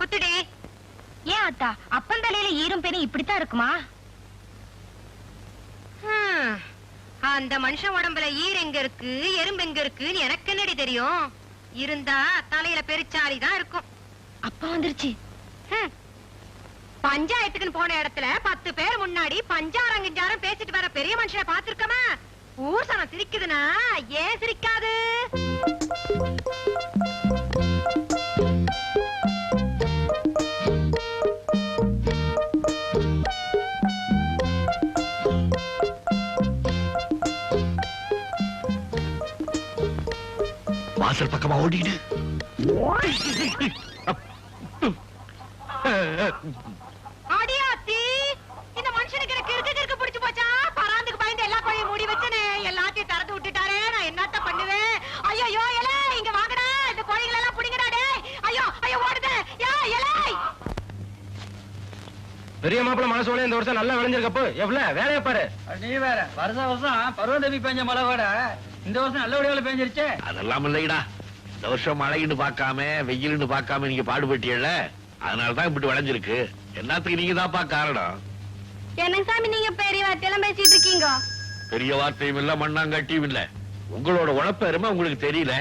குத்துடி. ஏன் அத்தா, அப்பந்தலையில ஈரும் பெரும் இப்படித்தான் இருக்குமா? அந்த மனுஷன் உடம்புல ஈர் எங்க இருக்கு, எறும்பு எங்க இருக்குன்னு எனக்கு என்னடி தெரியும்? இருந்தா தலையில பெருச்சாலிதான் இருக்கும். அப்பா வந்துருச்சு. பஞ்சாயத்துக்குன்னு போன இடத்துல 10 பேர் முன்னாடி பஞ்சாரம் கிஞ்சாரம் பேசிட்டு வர பெரிய மனுஷனை பாத்துருக்கமா? ஊர் சனம் சிரிக்குதுன்னா ஏன் சிரிக்காது? வாசல் பக்கமா ஓடிடு. அடியாத்தி, இந்த மனுஷனுக்கு எனக்கு கிறுக்கு பிடிச்சு போச்சா? பராந்துக்கு பயந்து எல்லா கோழியும் மூடி வச்சனே, எல்லாத்தையும் திறந்து விட்டுட்டாரே, நான் என்னத்த பண்ணுவேன்? ஐயோ எலே, இங்க வாங்கடா, இந்த கோழிகள் எல்லாம் புடிங்கடா. டேய் ஐயோ ஐயோ ஓடுதே. எலே பெரிய மாப்பிள்ள மனசோட இந்த வருஷம் நல்லா விளைஞ்சிருக்கப்போ எவ்வளவு வேலையை பாரு. நீ வேற வருஷம் பருவதேவி பெஞ்ச மழை கூட இந்த வருஷம் நல்ல விடையில பெஞ்சிருச்சே. அதெல்லாம் இல்லைடா, இந்த வருஷம் மழைன்னு பார்க்காம வெயில்னு பார்க்காம நீங்க பாடுபட்டீங்கல்ல, அதனாலதான் இப்படி விளைஞ்சிருக்கு. என்னத்துக்கு நீங்க தான்ப்பா காரணம். என்ன சாமி நீங்க பெரிய வார்த்தையெல்லாம் பேசிட்டு இருக்கீங்க? பெரிய வார்த்தையும் இல்ல, மண்ணாங்கட்டியும் இல்ல. உங்களோட உழைப்பு அருமை உங்களுக்கு தெரியல.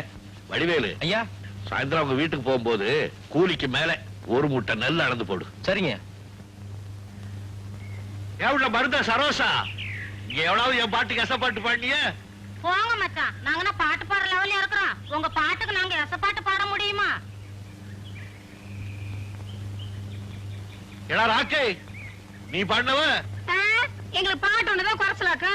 வடிவேலு ஐயா, சாயந்தரம் உங்க வீட்டுக்கு போகும்போது கூலிக்கு மேல ஒரு மூட்டை நெல் அளந்து போடு. சரிங்க. எவ்வளவு மருந்த சரோசா, இங்க எவ்வளவு என் பாட்டு கசப்பாட்டு பாடிய? போங்க மச்சான், நாங்க பாட்டு பாடுற லெவல்ல இருக்கிறோம். உங்க பாட்டுக்கு நாங்க ரசப்பாட்டு பாட முடியுமா? எடா ராக்கே, நீ பாடினவ? எங்களுக்கு பாட்டு ஒண்ணுதான் குறைச்சலாக்கா.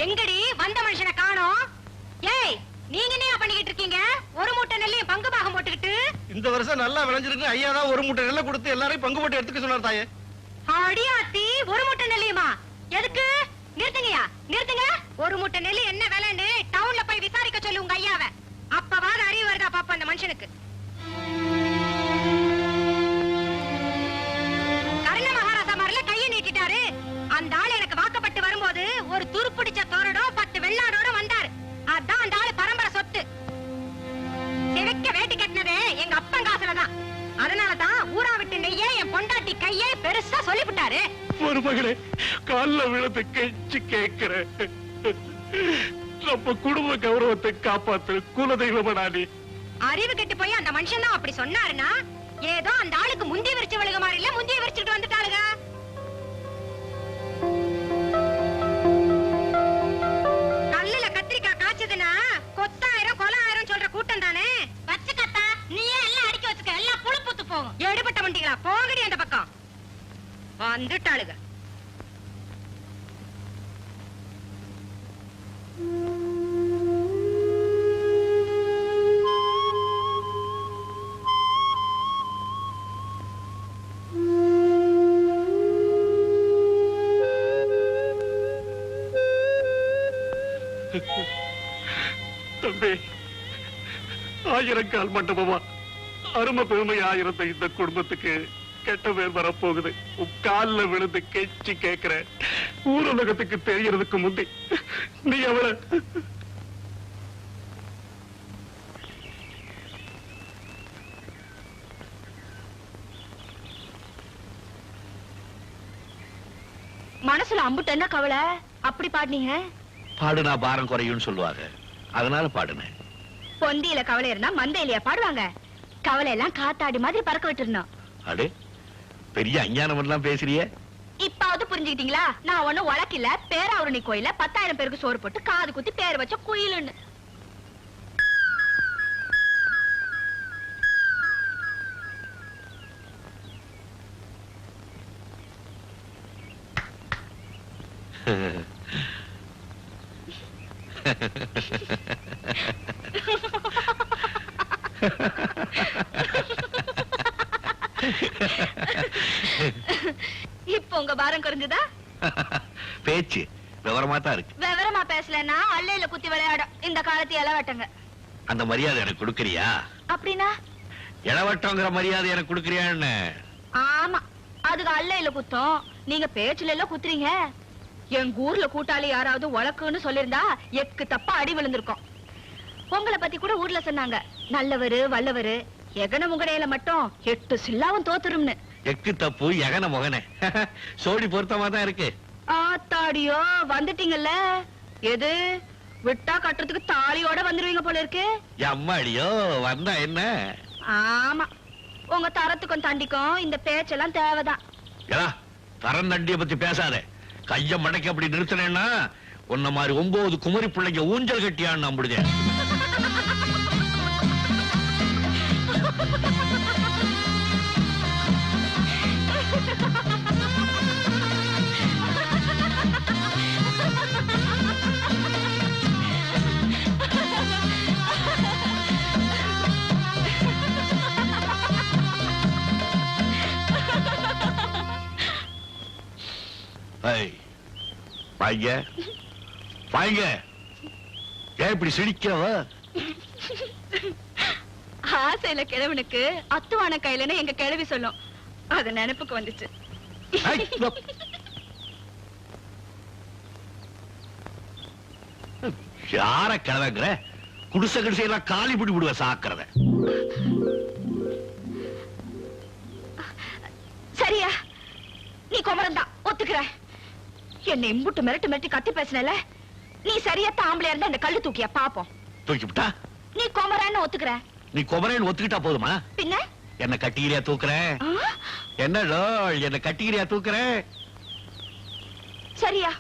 எங்கடி வந்த மனுஷனை காணோம்? ஏய், நீங்க என்ன பண்ணிக்கிட்டு இருக்கீங்க? ஒரு மூட்டை நெல்லையும் பங்கு பாகம் போட்டுக்கிட்டு. இந்த வருஷம் நல்லா விளைஞ்சிருக்கு. ஐயா தான் ஒரு மூட்டை நெல்லை கொடுத்து எல்லாரையும் பங்கு போட்டு எடுத்துக்க சொன்னார் தாயே. அடியாத்தி, ஒரு மூட்டை நெல்லையுமா? எதுக்கு? நிறுத்துங்கயா, நிறுத்துங்க. ஒரு மூட்டை நெல்லு என்ன விலைன்னு டவுன்ல போய் விசாரிக்க சொல்லு உங்க ஐயாவை. அப்பவாது அறிவு வருதா பாப்பா அந்த மனுஷனுக்கு. கருண மகாராஜா மாதிரில கையை நீட்டிட்டாரு. அந்த ஆள் எனக்கு வாக்கப்பட்டு வரும்போது ஒரு துருப்பிடிச்ச தோரடோ 10 வெள்ளாடோட வந்தாரு. அதான் அந்த ஆளு பரம்பரை சொத்து. சிவக்க வேட்டி கட்டினதே எங்க அப்பன் காசுலதான். அதனாலதான் ஊரா விட்டு நெய்யே என் பொண்டாட்டி கையே பெருசா சொல்லிவிட்டாரு. ஒரு மகளே, கால்ல விழுந்து கெஞ்சி கேட்கிறேன், நம்ம குடும்ப கௌரவத்தை காப்பாத்து குலதெய்வமடாடி. அறிவு கெட்டு போய் அந்த மனுஷன் தான் அப்படி சொன்னாருன்னா, ஏதோ அந்த ஆளுக்கு முந்தி விரிச்சு வழுக மாதிரி இல்ல, முந்திய விரிச்சுட்டு வந்துட்டாளுங்க. கல்லுல கத்திரிக்காய் காய்ச்சதுன்னா கொத்தாயிரம் கொலாயிரம் சொல்ற கூட்டம் தானே. வச்சு கத்தா, நீயே எல்லாம் அடிக்க வச்சுக்க, எல்லாம் புழுப்புத்து போகும். எடுபட்ட வண்டிகளா போங்கடி அந்த பக்கம். வந்துட்டாளுங்க. தம்பி, 1000 கால் மண்டபமா அருமை பெருமை 1000 இந்த குடும்பத்துக்கு கெட்ட பேர் வரப்போகுது. கால்ல விழுந்து கெஞ்சி கேட்கிற, ஊரலகத்துக்கு தெரியறதுக்கு முந்தி நீ அவளை மனசுல அம்புட்டு என்ன கவலை? அப்படி பாடுனீங்க? பாடுனா பாரம் குறையும் சொல்லுவாங்க, அதனால பாடுனேன். பொந்தியில கவலை இருந்தா மந்தையிலயா பாடுவாங்க? கவலை எல்லாம் காத்தாடி மாதிரி பறக்க விட்டுருந்தோம். அடே, பெரிய அஞ்ஞானம் எல்லாம் பேசுறிய. இப்பாவது புரிஞ்சுக்கிட்டீங்களா? நான் ஒண்ணும் வழக்கில்ல, பேராவூரணி கோயில 10,000 பேருக்கு சோறு போட்டு காது குத்தி பேர் வச்ச குயிலுன்னு. இப்ப உங்க பாரம் குறைஞ்சதா? பேச்சு விவரமா தான் இருக்கு. விவரமா பேசலன்னா அல்லையில குத்தி விளையாடும் இந்த காலத்து இளவட்டங்க. அந்த மரியாதை எனக்கு கொடுக்கறியா? அப்படின்னா இளவட்டங்கிற மரியாதை எனக்கு கொடுக்கறியான்னு? ஆமா, அதுக்கு அல்லையில குத்தம். நீங்க பேச்சுல எல்லாம் குத்துறீங்க. எங்க ஊர்ல கூட்டாளி யாராவது உலக்குன்னு சொல்லிருந்தா எக்கு தப்பா அடி விழுந்திருக்கும். உங்களை பத்தி கூட ஊர்ல சொன்னாங்க, நல்லவரு வல்லவரு. எகன முகனையில மட்டும் 8 சில்லாவும் தோத்துரும்னு. எக்கு தப்பு எகன முகனே. சோடி பொருத்தமா தான் இருக்கு. ஆத்தாடியோ, வந்துட்டீங்கல்ல. எது விட்டா கட்டுறதுக்கு தாலியோட வந்துருவீங்க போல இருக்கு. அம்மாடியோ, வந்தா என்ன? ஆமா, உங்க தரத்துக்கும் தண்டிக்கும் இந்த பேச்செல்லாம் தேவைதான். தரம் தண்டிய பத்தி பேசாத. கைய மடக்கி அப்படி நிறுத்தினேன்னா உன்ன மாதிரி 9 குமரி பிள்ளைங்க ஊஞ்சல் கட்டியான்னு நம்பிடுதேன். பாய்ங்க பாய்ங்க, ஏன் இப்படி சிரிக்கவ? ஆசையில கிழவனுக்கு அத்துவான கையிலன்னு எங்க கிழவி சொல்லும். அது நினைப்புக்கு வந்துச்சு. யார கிழவங்கிற? குடிசை குடிசையெல்லாம் காலி பிடி விடுவ சாக்கிறத. சரியா, நீ குமரன் தான் ஒத்துக்கிற. என்னை இம்புட்டு மிரட்டு மிரட்டி கத்தி பேசினல, நீ சரியாத்த ஆம்பளையா இருந்தா இந்த கல்லு தூக்கியா பாப்போம். தூக்கி விட்டா நீ குமரன்னு ஒத்துக்கிற. நீ குமரேன்னு ஒத்துக்கிட்டா போதுமா? பின்ன என்ன கட்டிக்கிறியா தூக்குறேன்? என்ன என்ன கட்டிக்கிறியா தூக்குறேன்? சரியா,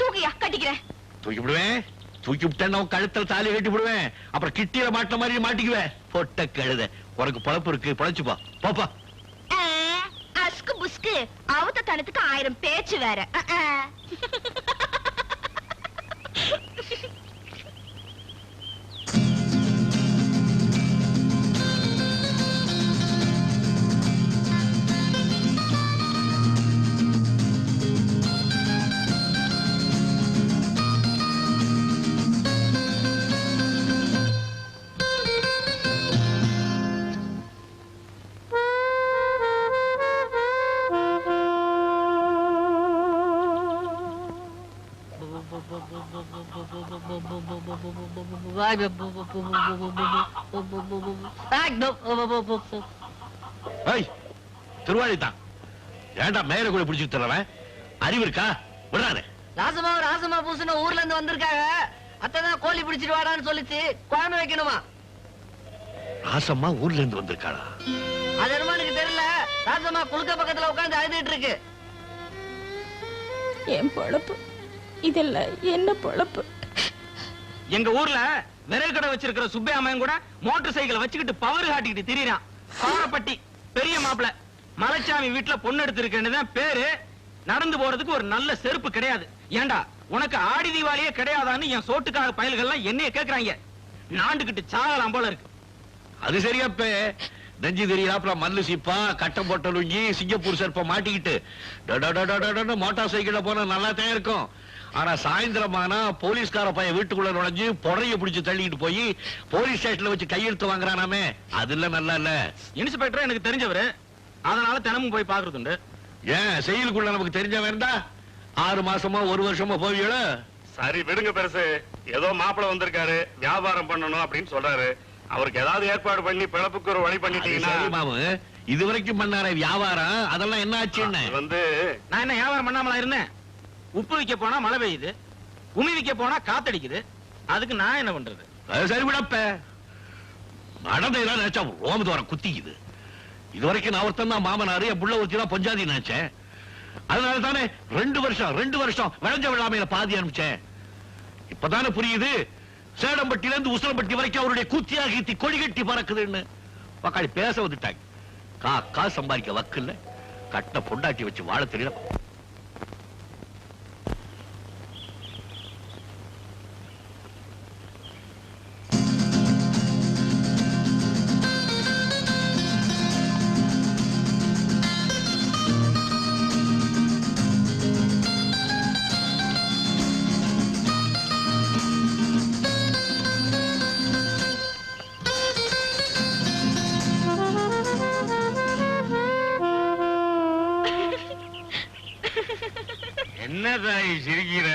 தூக்கியா கட்டிக்கிறேன். தூக்கி விடுவேன். தூக்கி விட்டேன்னா கழுத்துல தாலி கட்டி விடுவேன். அப்புறம் கிட்டியில மாட்ட மாதிரி மாட்டிக்குவேன். பொட்ட கழுத, உனக்கு பொழப்பு இருக்கு, பொழைச்சுப்பா போப்பா. அஸ்கு புஸ்கு அவத்த தனத்துக்கு 1000 பேச்சு வேற. திருவாளிதான் ஏண்டா மேல கூட பிடிச்சிட்டு தரவன்? அறிவு இருக்கா? விடாதே. ராசமா ராசமா பூசுன ஊர்ல இருந்து வந்திருக்காங்க. அத்தான் கோழி பிடிச்சிட்டு வாடான்னு சொல்லிச்சு. குழம்பு வைக்கணுமா? ராசம்மா ஊர்ல இருந்து வந்திருக்காளா? அது என்னமா எனக்கு தெரியல. ராசமா குளுக்க பக்கத்துல உட்கார்ந்து அழுதுட்டு இருக்கு. என் பொழப்பு இதெல்லாம் என்ன பொழப்பு? எங்க ஊர்ல விரல் கடை வச்சிருக்கிற சுப்பையம்மன் கூட மோட்டார் சைக்கிள் வச்சுக்கிட்டு பவர் காட்டிக்கிட்டு திரியறான். பாவப்பட்டி பெரிய மாப்பிள மலைச்சாமி வீட்டுல பொண்ணு எடுத்திருக்கேன்னு தான் பேரு. நடந்து போறதுக்கு ஒரு நல்ல செருப்பு கிடையாது. ஏண்டா உனக்கு ஆடி தீபாவளியே கிடையாதான்னு என் சோட்டுக்காக பயல்கள்லாம் என்னைய கேக்குறாங்க. நாண்டுகிட்டு சாகலாம் போல இருக்கு. அது சரியாப்ப நெஞ்சு தெரியலாப்ல மல்லு சீப்பா கட்டம் போட்ட லுங்கி சிங்கப்பூர் செருப்ப மாட்டிக்கிட்டு மோட்டார் சைக்கிள்ல போனா நல்லா தான் இருக்கும். ஆனா சாயந்தரமானா போலீஸ்கார பையன் வீட்டுக்குள்ள நுழைஞ்சு பொறைய பிடிச்சு தள்ளிட்டு போய் போலீஸ் ஸ்டேஷன்ல வச்சு கையெழுத்து வாங்குறானாமே, அது இல்ல நல்லா இல்ல. இன்ஸ்பெக்டர் எனக்கு தெரிஞ்சவரு, அதனால தினமும் போய் பாக்குறது. ஏன் செயலுக்குள்ள நமக்கு தெரிஞ்ச வேண்டா? 6 மாசமா 1 வருஷமா போவீங்கள? சரி விடுங்க பெருசு. ஏதோ மாப்பிள வந்திருக்காரு, வியாபாரம் பண்ணணும் அப்படின்னு சொல்றாரு. அவருக்கு ஏதாவது ஏற்பாடு பண்ணி பிழப்புக்கு ஒரு வழி பண்ணிட்டீங்கன்னா. மாமு இதுவரைக்கும் பண்ணார வியாபாரம் அதெல்லாம் என்ன ஆச்சுன்னு நான் என்ன வியாபாரம் பண்ணாமலா இருந்தேன்? உப்பு விக்க போனா மழை பெய்யுது, உமி விக்க போனா காத்தடிக்குது. அதுக்கு நான் என்ன பண்றது? சரி விடப்ப நடந்ததெல்லாம் நினைச்சா ரோமத்து வர குத்திக்குது. இதுவரைக்கும் நான் ஒருத்தன் தான் மாமனாரு, என் புள்ள ஒருத்தி தான் பொஞ்சாதி நினைச்சேன். அதனால தானே 2 வருஷம் விளைஞ்ச விழாமையில பாதி அனுப்பிச்சேன். இப்பதானே புரியுது சேடம்பட்டியில இருந்து உசலம்பட்டி வரைக்கும் அவருடைய கூத்தியா கீத்தி கொடி கட்டி பறக்குதுன்னு. மக்காளி பேச வந்துட்டாங்க. காக்கா சம்பாதிக்க வக்கில்ல, கட்ட பொண்டாட்டி வச்சு வாழ தெரியல. தாய் சிரிக்கிற?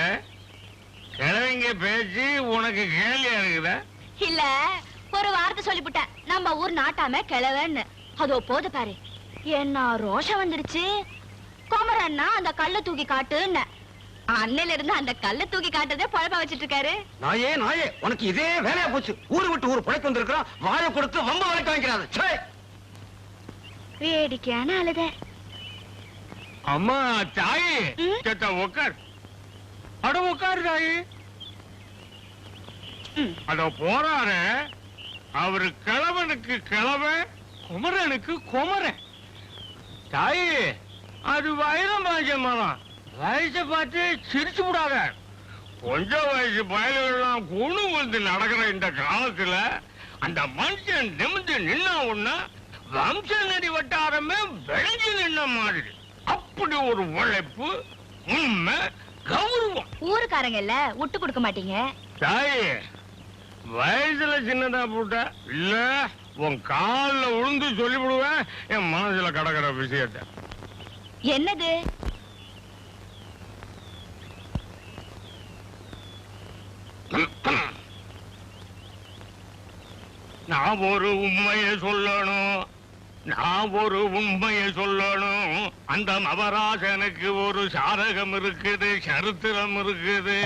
கிழவிங்க பேச்சு உனக்கு கேலியா இருக்குத? இல்ல, ஒரு வார்த்தை சொல்லிவிட்டேன், நம்ம ஊர் நாட்டாம கிழவன்னு. அதோ போது பாரு, என்ன ரோஷம் வந்துடுச்சு. குமரன்னா அந்த கல்ல தூக்கி காட்டுன்னு, அன்னையில இருந்து அந்த கல்ல தூக்கி காட்டுறதே பொழப்பா வச்சிட்டு இருக்காரு. நாயே நாயே, உனக்கு இதே வேலையா போச்சு. ஊரு விட்டு ஊர் பிழைக்கு வந்திருக்கிறோம், வாயை கொடுத்து வம்ப வரைக்கும் வாங்கிக்கிறாங்க. வேடிக்கையான அழுத. அம்மா தாயி, கேட்டா உட்கார். அட உட்காரு தாயி. அத போறாரு அவரு கிழவனுக்கு கிழவன், குமரனுக்கு குமரன். தாயி, அது வயதம் பாஞ்சமாதான். வயசை பார்த்து சிரிச்சு விடாத. கொஞ்சம் வயசு பயலெல்லாம் குணு வந்து நடக்கிற இந்த காலத்துல அந்த மனுஷன் நிமிந்து நின்னா ஒண்ணா வம்ச நடி வட்டாரமே விளைஞ்சு நின்ன மாதிரி. அப்படி ஒரு உழைப்பு, உண்மை, கௌரவம். ஊருக்காரங்க இல்ல, விட்டு கொடுக்க மாட்டீங்க. தாயே, வயசுல சின்னதா போட்ட இல்ல உன் கால்ல விழுந்து சொல்லிவிடுவேன் என் மனசுல கடக்கிற விஷயத்த. என்னது? நான் ஒரு உண்மையை சொல்லணும், நான் ஒரு உண்மையை சொல்லணும். அந்த மவராசனுக்கு ஒரு சாதகம் இருக்குது, சரித்திரம் இருக்குது.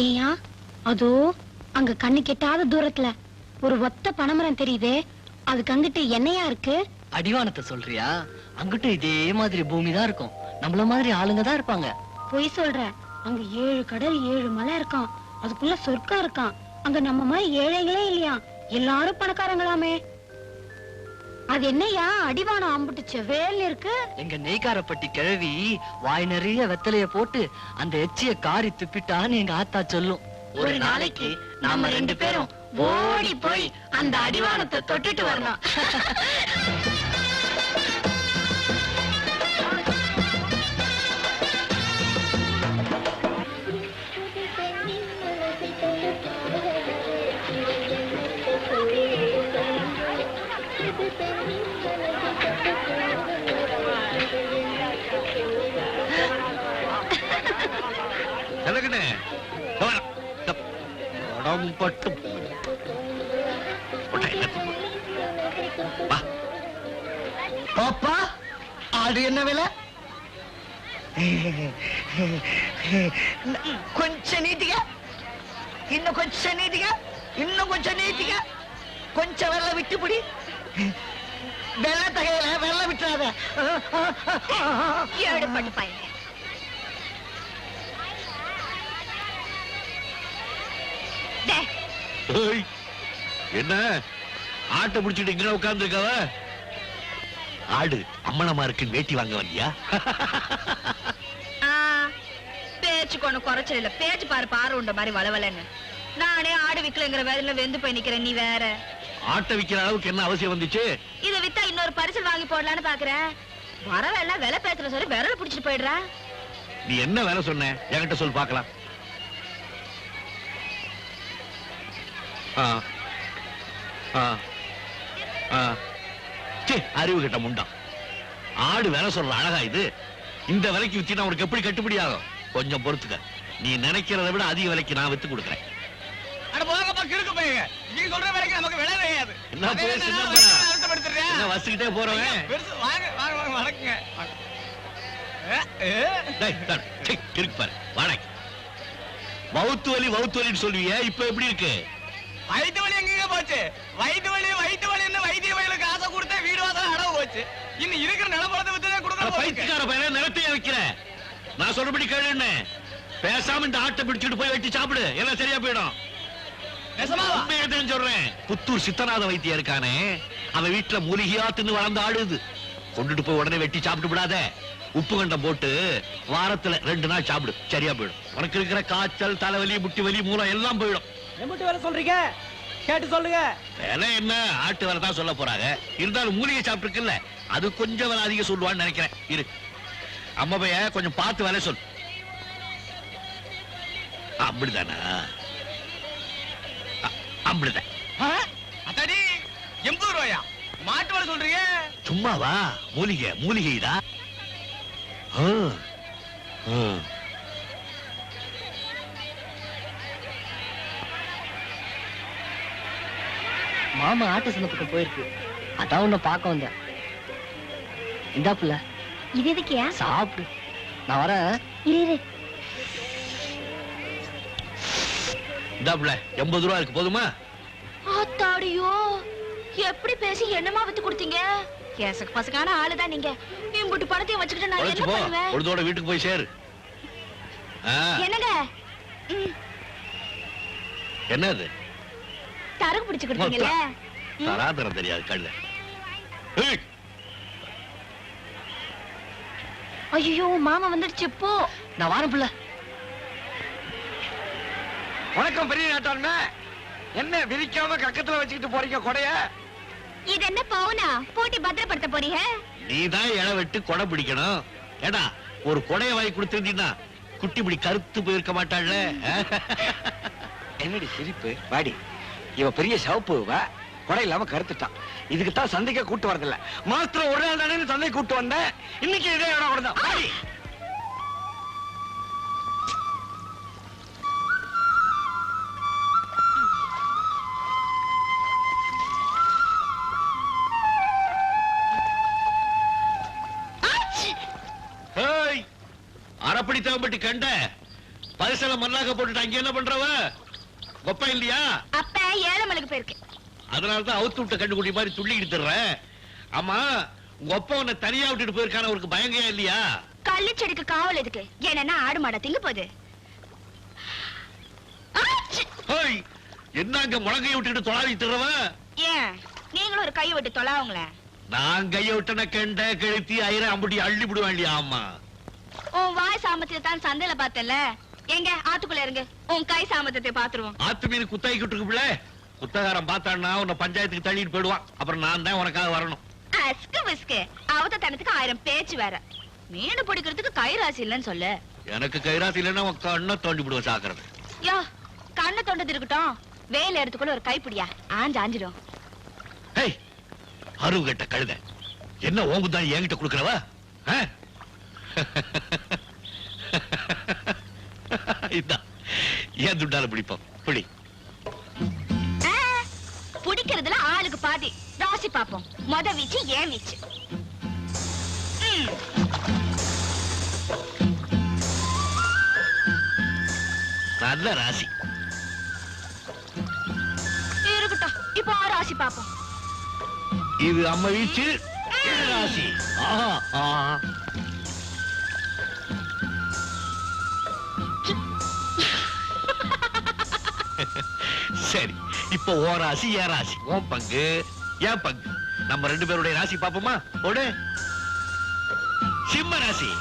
ஏயா, அதோ அங்க கண்ணு கெட்டாத தூரத்துல ஒரு ஒத்த பனைமரம் தெரியுதே, அதுக்கு அங்கிட்டு என்னையா இருக்கு? அடிவானத்தை சொல்றியா? அங்கிட்டு இதே மாதிரி பூமி தான் இருக்கும், நம்மள மாதிரி ஆளுங்க தான் இருப்பாங்க. பொய் சொல்ற, அங்க 7 கடல் 7 மலை இருக்கான், அதுக்குள்ள சொர்க்கம் இருக்கான். அங்க நம்ம மாதிரி ஏழைகளே இல்லையா, எல்லாரும் பணக்காரங்களாமே. அது என்னையா அடிவானம் அம்புட்டுச்சு வேல் இருக்கு? எங்க நெய்க்காரப்பட்டி கிழவி வாய் நிறைய வெத்தலைய போட்டு அந்த எச்சிய காரி துப்பிட்டான்னு எங்க ஆத்தா சொல்லும். ஒரு நாளைக்கு நாம 2 பேரும் ஓடி போய் அந்த அடிவானத்தை தொட்டுட்டு வரணும். பாப்பா, ஆடு என்ன விலை? கொஞ்சம் நீட்டிக்க, இன்னும் கொஞ்சம் நீட்டிக்க, இன்னும் கொஞ்சம் நீட்டிக்க, கொஞ்சம் வெள்ளை விட்டுப்பிடி. வெள்ளை தகையில வெள்ளை விட்டுறாத. ஏடுபட்டு பையன். என்ன ஆட்டை பிடிச்சிட்டு இங்க உட்கார்ந்து இருக்காவ? ஆடு அம்மனமா இருக்கு, வேட்டி வாங்க வந்தியா? பேச்சு கொண்டு குறைச்சல் இல்ல, பேச்சு பாரு பாரு உண்ட மாதிரி வளவலன்னு. நானே ஆடு விக்கலங்கிற வேலையில வெந்து போய் நிக்கிறேன், நீ வேற. ஆட்டை விக்கிற அளவுக்கு என்ன அவசியம் வந்துச்சு? இத வித்தா இன்னொரு பரிசல் வாங்கி போடலான்னு பாக்குறேன். வரவெல்லாம் விலை பேசுற சொல்லி விரல புடிச்சிட்டு போயிடுறா. நீ என்ன வேலை சொன்ன என்கிட்ட சொல்லு பாக்கலாம். அறிவு கிட்ட முண்டா. ஆடு வேலை சொல்ற அழகா இது? இந்த விலைக்கு வித்தினா உனக்கு எப்படி கட்டுப்படி ஆகும்? கொஞ்சம் பொறுத்துக்க, நீ நினைக்கிறத விட அதிக விலைக்கு நான் வித்து கொடுக்குறேன். என்ன வசிக்கிட்டே போறவன் இருக்கு பாரு. வாடகை வவுத்து வலி வவுத்து வலின்னு சொல்லுவிய, இப்ப எப்படி இருக்கு? வயிற்று வலி எங்க போச்சு? வயிற்று வலி வைத்திய வயலுக்கு ஆசை கொடுத்த வீடு வாசல் அடவு போச்சு. இன்னும் இருக்கிற நிலப்படத்தை வித்துதான் கொடுக்க. பைத்தியக்கார பையன நிலத்தையே வைக்கிற. நான் சொல்றபடி கேளுன்னு பேசாம இந்த ஆட்டை பிடிச்சிட்டு போய் வெட்டி சாப்பிடு, எல்லாம் சரியா போயிடும். சொல்றேன், புத்தூர் சித்தநாத வைத்தியம் இருக்கானே, அவன் வீட்டுல மூலிகையா தின்னு வளர்ந்து ஆடுது. கொண்டுட்டு போய் உடனே வெட்டி சாப்பிட்டு விடாத. உப்பு கண்டம் போட்டு வாரத்துல 2 நாள் சாப்பிடு, சரியா போயிடும். உனக்கு இருக்கிற காய்ச்சல், தலைவலி, முட்டி வலி, மூலம் எல்லாம் போயிடும். எம்பிட்டு வேலை சொல்றீங்க? கேட்டு சொல்லுங்க. விலை என்ன ஆட்டு விலை தான் சொல்ல போறாங்க. இருந்தாலும் மூலிகை சாப்பிட்டுருக்குல்ல, அது கொஞ்சம் விலை அதிகம் சொல்லுவான்னு நினைக்கிறேன். இரு அம்மா பைய கொஞ்சம் பார்த்து விலை சொல். அப்படிதானா? அப்படிதான். அத்தாடி 80 ரூபாயா? மாட்டு வர சொல்றீங்க? சும்மாவா? மூலிகைடா. மாமா ஆட்டு சனத்துக்கு போயிருக்கு. அதான் உன்னை பார்க்க வந்தேன். இந்தா புள்ள, இது எதுக்கியா? சாப்பிடு. நான் வரேன். இரு. இந்தாப்புல 80 ரூபா இருக்கு, போதுமா? ஆத்தாடியோ, எப்படி பேசி என்னமா வித்து கொடுத்தீங்க? கேசக்கு பசக்கான ஆளுதான் நீங்க. இம்புட்டு பணத்தையும் வச்சுக்கிட்டு நான் என்ன பண்ணுவேன்? பொழுதோட வீட்டுக்கு போய் சேரு. என்னங்க? என்னது? தரகு பிடிச்சு கொடுத்தீங்கல்ல? தராதரம் தெரியாது கண்ணு. ஐயோ, மாமா வந்துடுச்சு. போ. நான் வரேன் புள்ள. வணக்கம் பெரிய நாட்டாண்மை. என்ன விரிக்காம கக்கத்துல வச்சுக்கிட்டு போறீங்க கொடைய? இது என்ன பவுனா? போட்டி பத்திரப்படுத்த போறீங்க? நீதான் இலை வெட்டு கொடை பிடிக்கணும். ஏடா, ஒரு கொடைய வாங்கி கொடுத்திருந்தீங்கன்னா குட்டி பிடி கருத்து போயிருக்க மாட்டாள்ல. என்னடி சிரிப்பு? வாடி, இவ பெரிய சவப்பு கொடை இல்லாம கருத்துட்டான். இதுக்குத்தான் சந்தைக்க கூட்டு வரதில்ல. மாத்திரம் ஒரு நாள் தானே சந்தை கூட்டு வந்தேன். இன்னைக்கு இதே இடம் தான். வாடி. அரைப்படி தேவப்பட்டி கண்ட பரிசல மண்ணாக்க போட்டுட்டு அங்க என்ன பண்றவ? கொப்பா இல்லையா? அப்ப ஏழமலுக்கு போயிருக்கு. அதனாலதான் அவுத்து விட்ட கண்டுகுட்டி மாதிரி துள்ளிக்கிட்டு தர்றேன். ஆமா, உங்க அப்பா உன்னை தனியா விட்டுட்டு போயிருக்கான அவருக்கு பயங்கயா இல்லையா? கள்ளு செடிக்கு காவல் எதுக்கு? ஏன்னா ஆடு மாட திங்க போகுது. என்ன அங்க முழங்கைய விட்டுட்டு தொலாவி தர்றவ? ஏன் நீங்களும் ஒரு கையை விட்டு தொலாவுங்களேன்? நான் கைய விட்டன கெண்ட கெழுத்தி ஐர அம்புட்டி அள்ளி விடுவேன் இல்லையா? ஆமா, உன் வாய் சாமத்தியத்தை தான் சந்தையில பார்த்தல. எங்க ஆத்துக்குள்ள இருங்க, உன் கை சாமத்தியத்தை பாத்துருவோம். ஆத்து மீன் குத்தாய்க்கிட்டு இருக்கு. குத்தகாரம் பார்த்தான்னா உன்னை பஞ்சாயத்துக்கு தள்ளிட்டு போயிடுவான். அப்புறம் நான் தான் உனக்காக வரணும். அஸ்கு விஸ்கு அவத தனத்துக்கு 1000 பேச்சு வேற. மீன் பிடிக்கிறதுக்கு கைராசி இல்லன்னு சொல்லு. எனக்கு கைராசி இல்லைன்னா உன் கண்ணை தோண்டி விடுவேன். சாக்குறது யோ, கண்ணை தொண்டது இருக்கட்டும், வேலை எடுத்துக்குள்ள ஒரு கைப்பிடியா ஆஞ்சிடும். அருவு கட்ட கழுத, என்ன ஓம்பு தான் என்கிட்ட கொடுக்கறவா? இதான் ஏன் துண்டால பிடிப்போம். பிடி. பிடிக்கிறதுல ஆளுக்கு பாதி. ராசி பாப்போம். மொத வீச்சு ஏன் வீச்சு? நல்ல ராசி இருக்கட்டும். இப்போ ராசி பாப்போம். இது அம்மா வீச்சு ராசி. சரி, இப்போ ஓ ராசி ஏன் ராசி, ஓன் பங்கு ஏன் பங்கு. நம்ம 2 பேருடைய ராசி பாப்போமா? ஓடு. சிம்ம ராசி.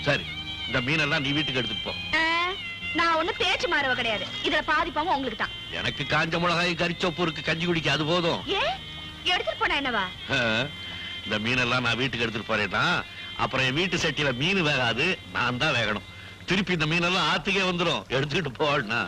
சரி, இந்த மீனெல்லாம் நீ வீட்டுக்கு எடுத்துட்டு போ. நான் ஒண்ணு பேச்சு மாறவ கிடையாது. இதுல பாதிப்பாங்க உங்களுக்கு தான். எனக்கு காஞ்ச மிளகாய் கறிச்சொப்பு இருக்கு, கஞ்சி குடிக்க அது போதும். ஏன் எடுத்துட்டு போனா என்னவா? இந்த மீனெல்லாம் நான் வீட்டுக்கு எடுத்துட்டு போறேன்னா அப்புறம் என் வீட்டு சட்டியில மீன் வேகாது, நான் தான் வேகணும். திருப்பி இந்த மீனெல்லாம் ஆத்துக்கே வந்துடும். எடுத்துக்கிட்டு போனா